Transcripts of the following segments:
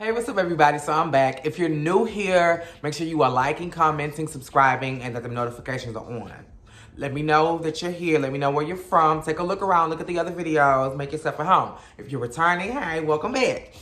Hey, what's up, everybody? So I'm back. If you're new here, make sure you are liking, commenting, subscribing, and that the notifications are on. Let me know that you're here. Let me know where you're from. Take a look around. Look at the other videos. Make yourself at home. If you're returning, hey, welcome back.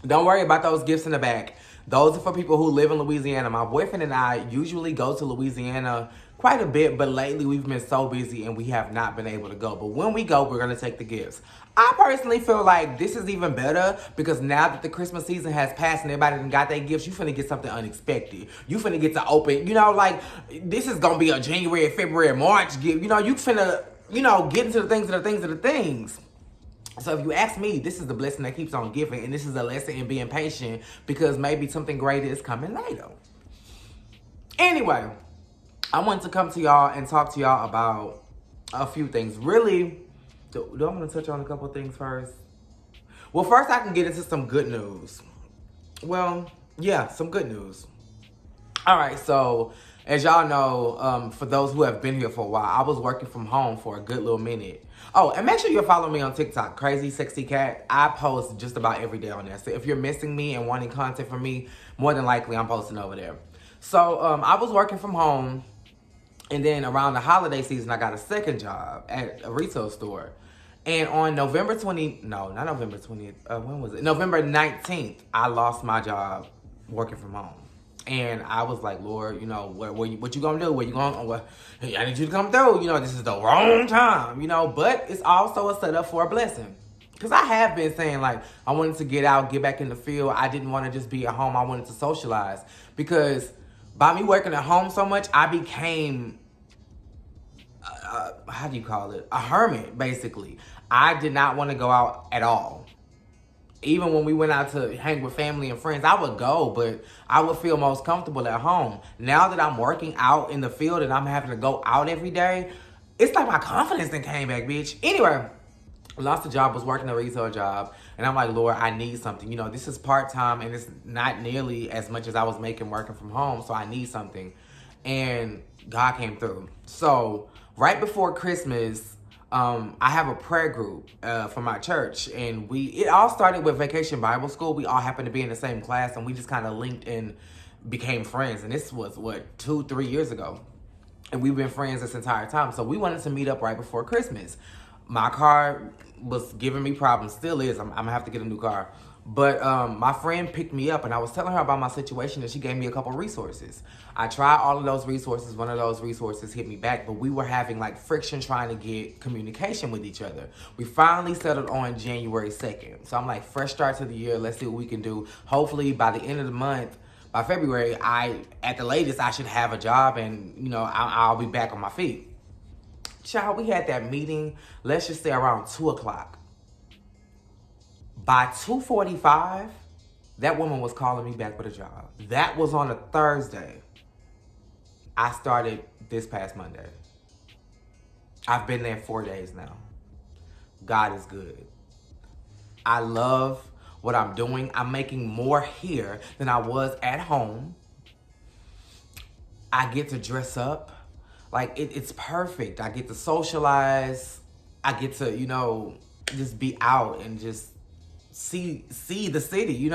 Don't worry about those gifts in the back. Those are for people who live in Louisiana. My boyfriend and I usually go to Louisiana quite a bit, but lately we've been so busy and we have not been able to go. But when we go, we're going to take the gifts. I personally feel like this is even better because now that the Christmas season has passed and everybody done got their gifts, you finna get something unexpected. You finna get to open, like this is going to be a January, February, March gift. You finna, get into the things of the things of the things. So if you ask me, this is the blessing that keeps on giving, and this is a lesson in being patient because maybe something greater is coming later. Anyway, I wanted to come to y'all and talk to y'all about a few things. Really, do I want to touch on a couple things first? Well, first I can get into some good news. Well, yeah, some good news. All right, so as y'all know, for those who have been here for a while, I was working from home for a good little minute. Oh, and make sure you're following me on TikTok, Crazy Sexy Cat. I post just about every day on there. So if you're missing me and wanting content from me, more than likely I'm posting over there. So I was working from home, and then around the holiday season, I got a second job at a retail store. And on November 20th, no, not November 20th, when was it? November 19th, I lost my job working from home. And I was like, Lord, what you gonna do? Where you going? I need you to come through. This is the wrong time, but it's also a setup for a blessing. Because I have been saying, like, I wanted to get out, get back in the field. I didn't want to just be at home. I wanted to socialize. Because by me working at home so much, I became, how do you call it? A hermit, basically. I did not want to go out at all. Even when we went out to hang with family and friends, I would go, but I would feel most comfortable at home. Now that I'm working out in the field and I'm having to go out every day, it's like my confidence then came back, bitch. Anyway, lost a job, was working a retail job, and I'm like, Lord, I need something. This is part-time, and it's not nearly as much as I was making working from home, so I need something. And God came through. So right before Christmas, I have a prayer group for my church, and it all started with Vacation Bible School. We all happened to be in the same class, and we just kind of linked and became friends. And this was 2-3 years ago, and we've been friends this entire time. So we wanted to meet up right before Christmas. My car was giving me problems, still is. I'm gonna have to get a new car. But my friend picked me up, and I was telling her about my situation, and she gave me a couple resources. I tried all of those resources. One of those resources hit me back, but we were having like friction trying to get communication with each other. We finally settled on January 2nd. So I'm like, fresh start to the year. Let's see what we can do. Hopefully by the end of the month, by February, at the latest, I should have a job, and I'll be back on my feet. Child, we had that meeting, let's just say around 2 o'clock. By 2:45, that woman was calling me back with a job. That was on a Thursday. I started this past Monday. I've been there 4 days now. God is good. I love what I'm doing. I'm making more here than I was at home. I get to dress up. Like, it's perfect. I get to socialize. I get to, just be out and just see the city,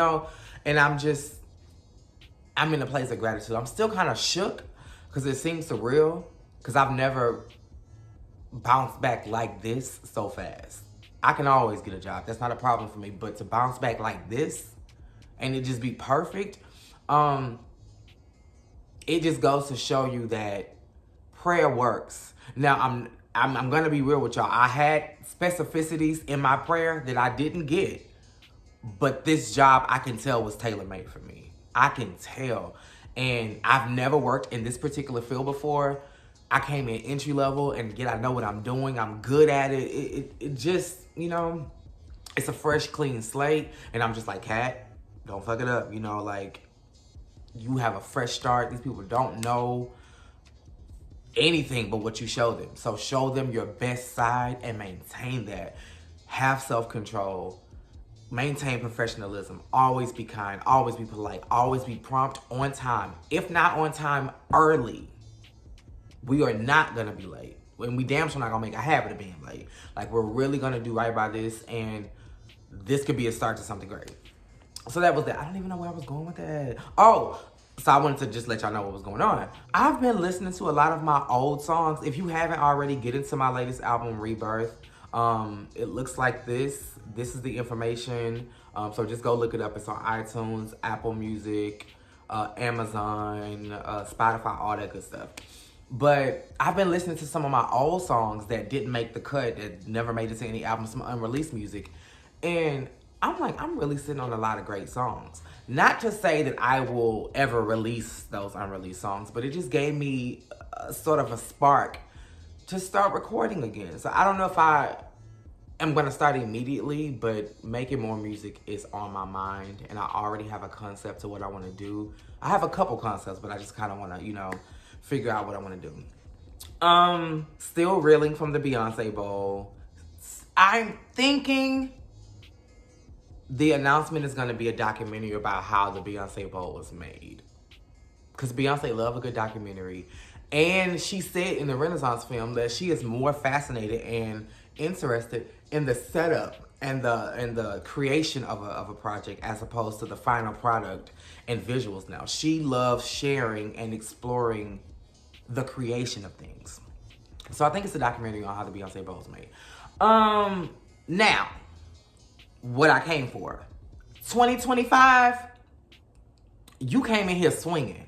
and I'm in a place of gratitude. I'm still kind of shook because it seems surreal because I've never bounced back like this so fast. I can always get a job. That's not a problem for me, but to bounce back like this and it just be perfect, it just goes to show you that prayer works. Now, I'm going to be real with y'all. I had specificities in my prayer that I didn't get. But this job, I can tell, was tailor-made for me. I can tell. And I've never worked in this particular field before. I came in entry level, and yet I know what I'm doing. I'm good at it. It just, it's a fresh, clean slate. And I'm just like, Kat, don't fuck it up. You have a fresh start. These people don't know anything but what you show them. So show them your best side and maintain that. Have self-control. Maintain professionalism. Always be kind. Always be polite. Always be prompt, on time. If not on time, early. We are not going to be late. And we damn sure not going to make a habit of being late. Like, we're really going to do right by this, and this could be a start to something great. So that was that. I don't even know where I was going with that. Oh, so I wanted to just let y'all know what was going on. I've been listening to a lot of my old songs. If you haven't already, get into my latest album, Rebirth. It looks like this. This is the information. So just go look it up. It's on iTunes, Apple Music, Amazon, Spotify, all that good stuff. But I've been listening to some of my old songs that didn't make the cut, that never made it to any album, some unreleased music. And I'm like, I'm really sitting on a lot of great songs. Not to say that I will ever release those unreleased songs, but it just gave me sort of a spark to start recording again. So I don't know if I am going to start immediately, but making more music is on my mind. And I already have a concept to what I want to do. I have a couple concepts, but I just kind of want to, figure out what I want to do. Still reeling from the Beyonce Bowl. I'm thinking the announcement is going to be a documentary about how the Beyonce Bowl was made. Because Beyonce loves a good documentary. And she said in the Renaissance film that she is more fascinated and interested in the setup and the creation of a project as opposed to the final product and visuals now. She loves sharing and exploring the creation of things. So I think it's a documentary on how the Beyonce Bowl was made. Now, what I came for. 2025, you came in here swinging.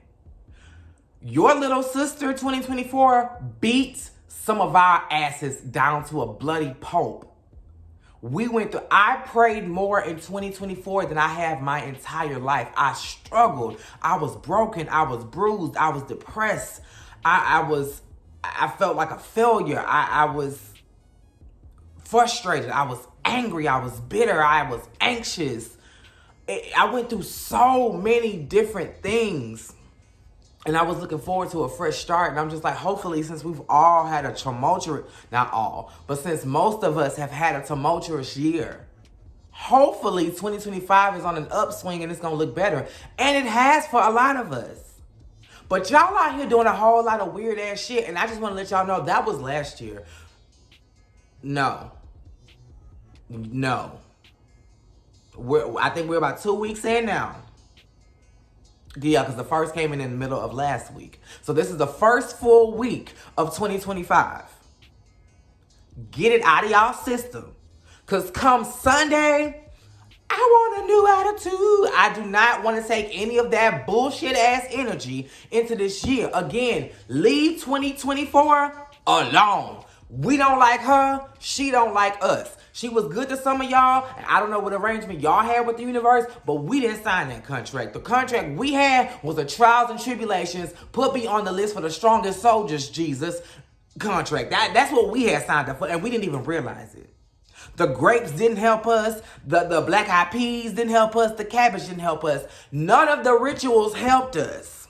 Your little sister, 2024, beat some of our asses down to a bloody pulp. I prayed more in 2024 than I have my entire life. I struggled. I was broken. I was bruised. I was depressed. I felt like a failure. I was frustrated. I was angry. I was bitter. I was anxious. I went through so many different things. And I was looking forward to a fresh start. And I'm just like, hopefully, since we've all had a tumultuous, not all, but since most of us have had a tumultuous year, hopefully 2025 is on an upswing and it's going to look better. And it has for a lot of us. But y'all out here doing a whole lot of weird ass shit. And I just want to let y'all know that was last year. No. I think we're about 2 weeks in now. Yeah, because the first came in the middle of last week. So this is the first full week of 2025. Get it out of y'all system. Because come Sunday, I want a new attitude. I do not want to take any of that bullshit ass energy into this year. Again, leave 2024 alone. We don't like her. She don't like us. She was good to some of y'all, and I don't know what arrangement y'all had with the universe, but we didn't sign that contract. The contract we had was a trials and tribulations, put me on the list for the strongest soldiers, Jesus, contract. That's what we had signed up for, and we didn't even realize it. The grapes didn't help us. The black eyed peas didn't help us. The cabbage didn't help us. None of the rituals helped us.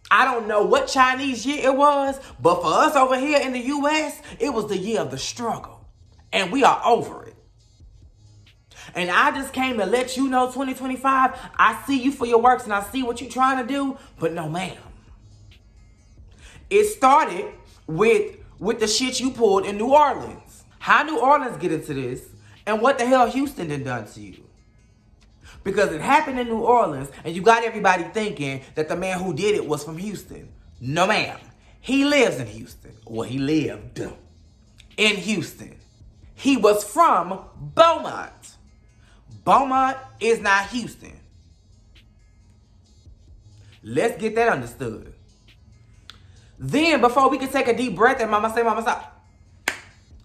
I don't know what Chinese year it was, but for us over here in the U.S., it was the year of the struggle. And we are over it. And I just came to let you know, 2025, I see you for your works and I see what you're trying to do, but no, ma'am. It started with the shit you pulled in New Orleans. How New Orleans get into this, and what the hell Houston done to you? Because it happened in New Orleans, and you got everybody thinking that the man who did it was from Houston. No, ma'am. He lives in Houston. Well, he lived in Houston. He was from Beaumont. Beaumont is not Houston. Let's get that understood. Then, before we can take a deep breath and mama stop,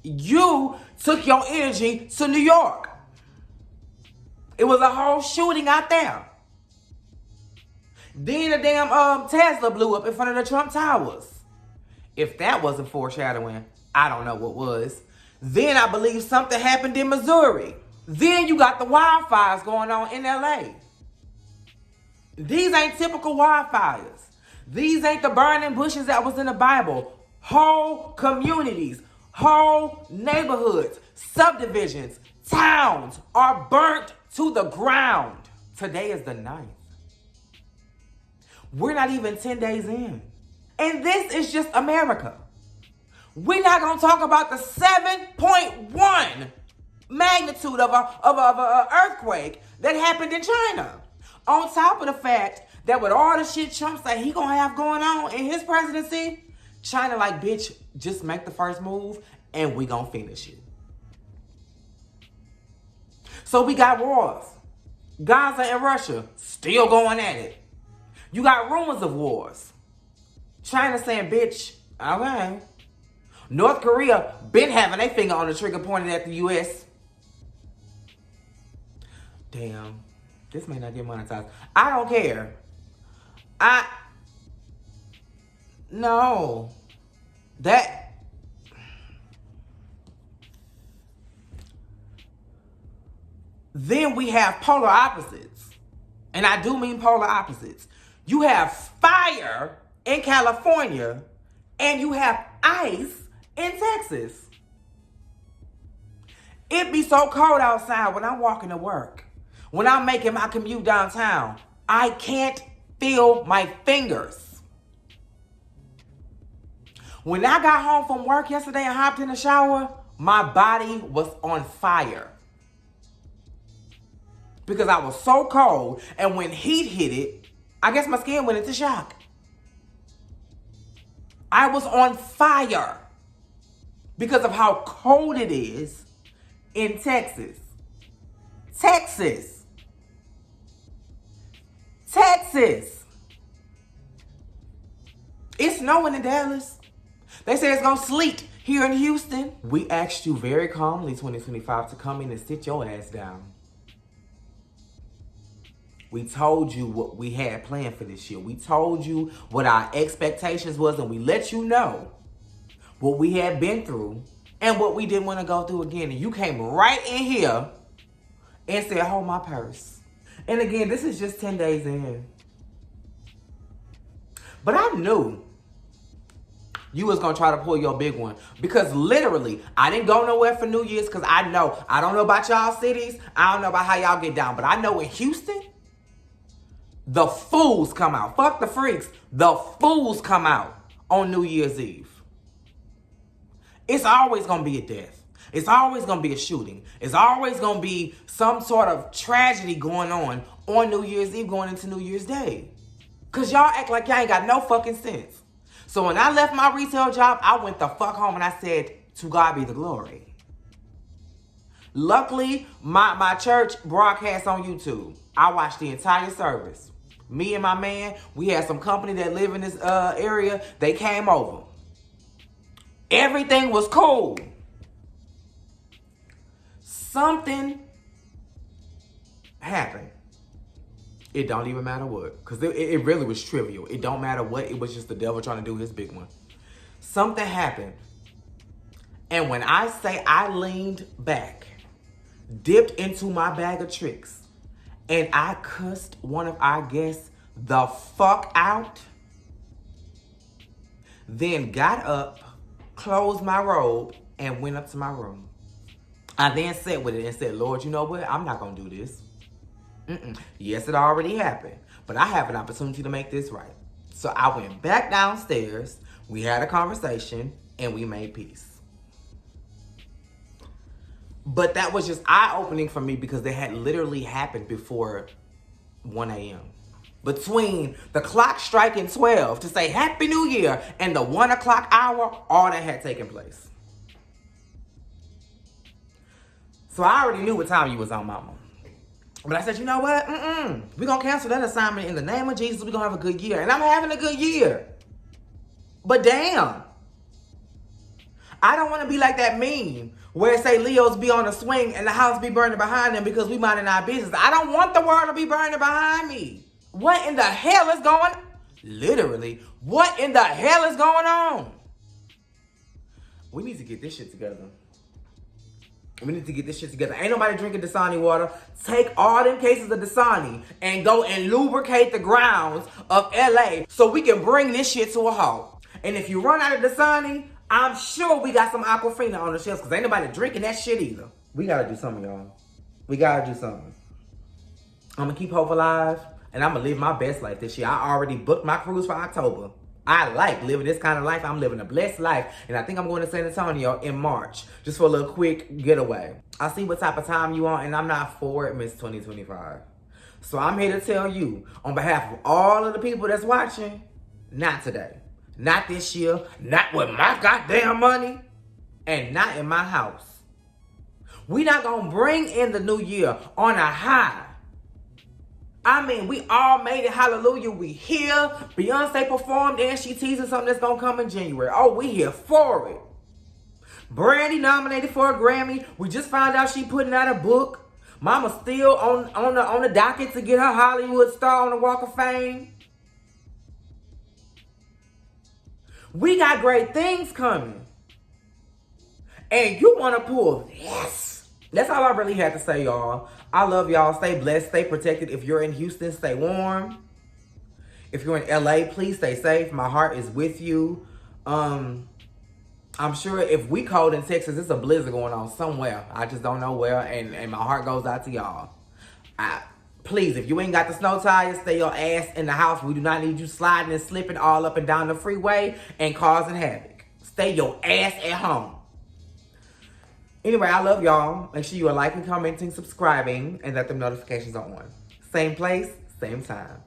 you took your energy to New York. It was a whole shooting out there. Then the damn Tesla blew up in front of the Trump Towers. If that wasn't foreshadowing, I don't know what was. Then I believe something happened in Missouri. Then you got the wildfires going on in LA. These ain't typical wildfires. These ain't the burning bushes that was in the Bible. Whole communities, whole neighborhoods, subdivisions, towns are burnt to the ground. Today is the 9th. We're not even 10 days in. And this is just America. We're not going to talk about the 7.1 magnitude of a earthquake that happened in China. On top of the fact that with all the shit Trump said he gonna have going on in his presidency, China like, bitch, just make the first move and we gonna finish it. So we got wars. Gaza and Russia still going at it. You got rumors of wars. China saying, bitch, okay. North Korea been having their finger on the trigger pointed at the U.S. Damn. This may not get monetized. I don't care. No. Then we have polar opposites. And I do mean polar opposites. You have fire in California and you have ice in Texas. It be so cold outside when I'm walking to work. When I'm making my commute downtown, I can't feel my fingers. When I got home from work yesterday and hopped in the shower, my body was on fire. Because I was so cold, and when heat hit it, I guess my skin went into shock. I was on fire because of how cold it is in Texas. Texas. It's snowing in Dallas. They say it's gonna sleet here in Houston. We asked you very calmly, 2025, to come in and sit your ass down. We told you what we had planned for this year. We told you what our expectations was, and we let you know what we had been through and what we didn't want to go through again. And you came right in here and said, hold my purse. And again, this is just 10 days in. But I knew you was going to try to pull your big one. Because literally, I didn't go nowhere for New Year's because I don't know about y'all cities. I don't know about how y'all get down. But I know in Houston, the fools come out. Fuck the freaks. The fools come out on New Year's Eve. It's always going to be a death. It's always going to be a shooting. It's always going to be some sort of tragedy going on New Year's Eve going into New Year's Day. Because y'all act like y'all ain't got no fucking sense. So when I left my retail job, I went the fuck home and I said, to God be the glory. Luckily, my church broadcasts on YouTube. I watched the entire service. Me and my man, we had some company that live in this area. They came over. Everything was cool. Something happened. It don't even matter what. Because it really was trivial. It don't matter what. It was just the devil trying to do his big one. Something happened. And when I say I leaned back, dipped into my bag of tricks, and I cussed one of our guests the fuck out, then got up, closed my robe, and went up to my room. I then sat with it and said, Lord, you know what? I'm not going to do this. Yes, it already happened, but I have an opportunity to make this right. So I went back downstairs, we had a conversation, and we made peace. But that was just eye-opening for me because they had literally happened before 1 a.m. Between the clock striking 12 to say Happy New Year and the 1 o'clock hour, all that had taken place. So I already knew what time you was on, mama. But I said, you know what? We're going to cancel that assignment in the name of Jesus. We're going to have a good year. And I'm having a good year. But damn. I don't want to be like that meme where it say Leos be on a swing and the house be burning behind them because we minding our business. I don't want the world to be burning behind me. What in the hell is going on? Literally, what in the hell is going on? We need to get this shit together. We need to get this shit together. Ain't nobody drinking Dasani water. Take all them cases of Dasani and go and lubricate the grounds of LA so we can bring this shit to a halt. And if you run out of Dasani, I'm sure we got some Aquafina on the shelves because ain't nobody drinking that shit either. We got to do something, y'all. We got to do something. I'm going to keep hope alive and I'm going to live my best life this year. I already booked my cruise for October. I like living this kind of life. I'm living a blessed life. And I think I'm going to San Antonio in March. Just for a little quick getaway. I'll see what type of time you want. And I'm not for it, Miss 2025. So I'm here to tell you, on behalf of all of the people that's watching, not today. Not this year. Not with my goddamn money. And not in my house. We not gonna bring in the new year on a high. I mean, we all made it. Hallelujah. We here. Beyonce performed and she teasing something that's gonna come in January. Oh, we here for it. Brandy nominated for a Grammy. We just found out she putting out a book. Mama's still on the docket to get her Hollywood star on the Walk of Fame. We got great things coming. And you want to pull this. That's all I really had to say, y'all. I love y'all. Stay blessed. Stay protected. If you're in Houston, stay warm. If you're in LA, please stay safe. My heart is with you. I'm sure if we cold in Texas, it's a blizzard going on somewhere. I just don't know where. And my heart goes out to y'all. Please, if you ain't got the snow tires, stay your ass in the house. We do not need you sliding and slipping all up and down the freeway and causing havoc. Stay your ass at home. Anyway, I love y'all. Make sure you are liking, commenting, subscribing, and that the notifications are on. Same place, same time.